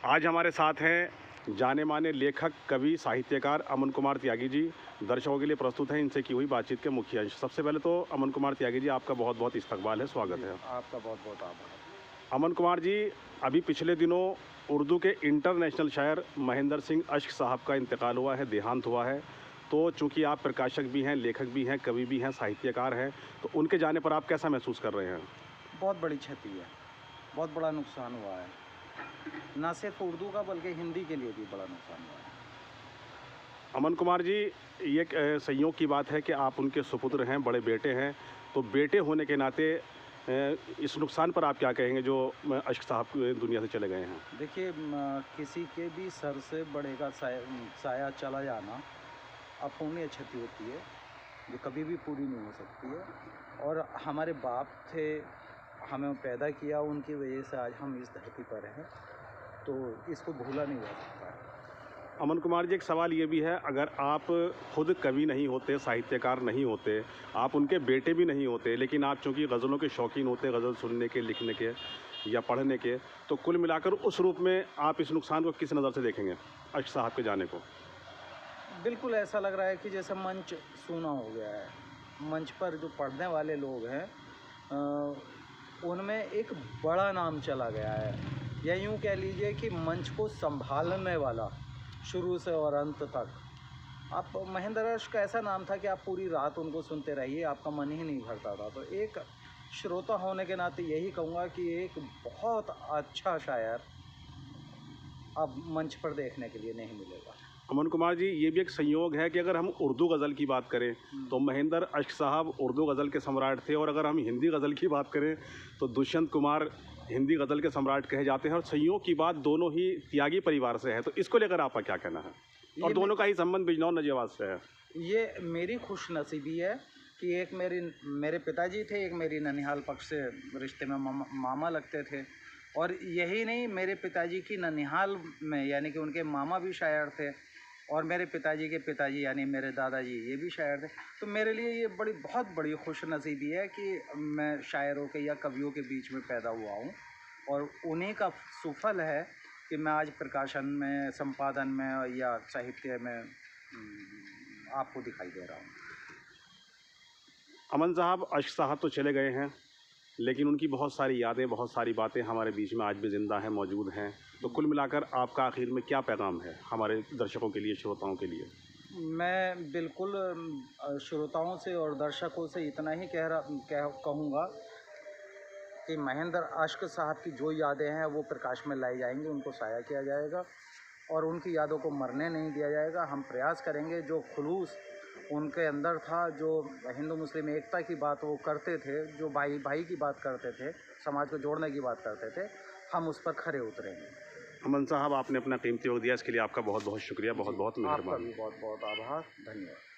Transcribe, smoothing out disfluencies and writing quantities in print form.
आज हमारे साथ हैं जाने माने लेखक, कवि, साहित्यकार अमन कुमार त्यागी जी। दर्शकों के लिए प्रस्तुत हैं इनसे की हुई बातचीत के मुख्य अंश। सबसे पहले तो अमन कुमार त्यागी जी, आपका बहुत बहुत इस्तकबाल है, स्वागत है। आपका बहुत बहुत आभार। अमन कुमार जी, अभी पिछले दिनों उर्दू के इंटरनेशनल शायर महेंद्र सिंह अश्क साहब का इंतकाल हुआ है, देहांत हुआ है। तो चूंकि आप प्रकाशक भी हैं, लेखक भी हैं, कवि भी हैं, साहित्यकार हैं, तो उनके जाने पर आप कैसा महसूस कर रहे हैं? बहुत बड़ी क्षति है, बहुत बड़ा नुकसान हुआ है, ना सिर्फ उर्दू का बल्कि हिंदी के लिए भी बड़ा नुकसान हुआ है। अमन कुमार जी, ये एक संयोग की बात है कि आप उनके सुपुत्र हैं, बड़े बेटे हैं। तो बेटे होने के नाते इस नुकसान पर आप क्या कहेंगे जो अश्क साहब दुनिया से चले गए हैं? देखिए, किसी के भी सर से बड़े का साया चला जाना अपूर्णीय क्षति होती है, जो कभी भी पूरी नहीं हो सकती है। और हमारे बाप थे, हमें पैदा किया, उनकी वजह से आज हम इस धरती पर हैं, तो इसको भूला नहीं जा सकता है। अमन कुमार जी, एक सवाल ये भी है, अगर आप खुद कवि नहीं होते, साहित्यकार नहीं होते, आप उनके बेटे भी नहीं होते, लेकिन आप चूँकि गज़लों के शौकीन होते, गज़ल सुनने के, लिखने के या पढ़ने के, तो कुल मिलाकर उस रूप में आप इस नुकसान को किस नज़र से देखेंगे, अश्क साहब के जाने को? बिल्कुल ऐसा लग रहा है कि जैसे मंच सूना हो गया है। मंच पर जो पढ़ने वाले लोग हैं, उनमें एक बड़ा नाम चला गया है, या यूँ कह लीजिए कि मंच को संभालने वाला शुरू से और अंत तक। आप महेंद्र अश्क ऐसा नाम था कि आप पूरी रात उनको सुनते रहिए, आपका मन ही नहीं भरता था। तो एक श्रोता होने के नाते यही कहूँगा कि एक बहुत अच्छा शायर अब मंच पर देखने के लिए नहीं मिलेगा। अमन कुमार जी, ये भी एक संयोग है कि अगर हम उर्दू गज़ल की बात करें तो महेंद्र अश्क साहब उर्दू गज़ल के सम्राट थे, और अगर हम हिंदी गज़ल की बात करें तो दुष्यंत कुमार हिंदी गज़ल के सम्राट कहे जाते हैं। और संयोग की बात, दोनों ही त्यागी परिवार से है, तो इसको लेकर आपका क्या कहना है? और दोनों का ही संबंध बिजनौर नजीबाद से है। ये मेरी खुशनसीबी है कि एक मेरे पिताजी थे, एक मेरी ननिहाल पक्ष से रिश्ते में मामा लगते थे। और यही नहीं, मेरे पिताजी की ननिहाल में यानी कि उनके मामा भी शायर थे, और मेरे पिताजी के पिताजी यानी मेरे दादाजी ये भी शायर थे। तो मेरे लिए ये बहुत बड़ी खुशनसीबी है कि मैं शायरों के या कवियों के बीच में पैदा हुआ हूँ, और उन्हीं का सुफल है कि मैं आज प्रकाशन में, संपादन में या साहित्य में आपको दिखाई दे रहा हूँ। अमन साहब, अश्क साहब तो चले गए हैं, लेकिन उनकी बहुत सारी यादें, बहुत सारी बातें हमारे बीच में आज भी ज़िंदा हैं, मौजूद हैं। तो कुल मिलाकर आपका आखिर में क्या पैगाम है हमारे दर्शकों के लिए, श्रोताओं के लिए? मैं बिल्कुल श्रोताओं से और दर्शकों से इतना ही कहूँगा कि महेंद्र अश्क साहब की जो यादें हैं वो प्रकाश में लाई जाएंगी, उनको साया किया जाएगा, और उनकी यादों को मरने नहीं दिया जाएगा। हम प्रयास करेंगे, जो खुलूस उनके अंदर था, जो हिंदू मुस्लिम एकता की बात वो करते थे, जो भाई भाई की बात करते थे, समाज को जोड़ने की बात करते थे, हम उस पर खरे उतरेंगे। अमन साहब, आपने अपना कीमती वक्त दिया, इसके लिए आपका बहुत बहुत शुक्रिया, बहुत बहुत आपका मेहरबानी। भी बहुत बहुत आभार, धन्यवाद।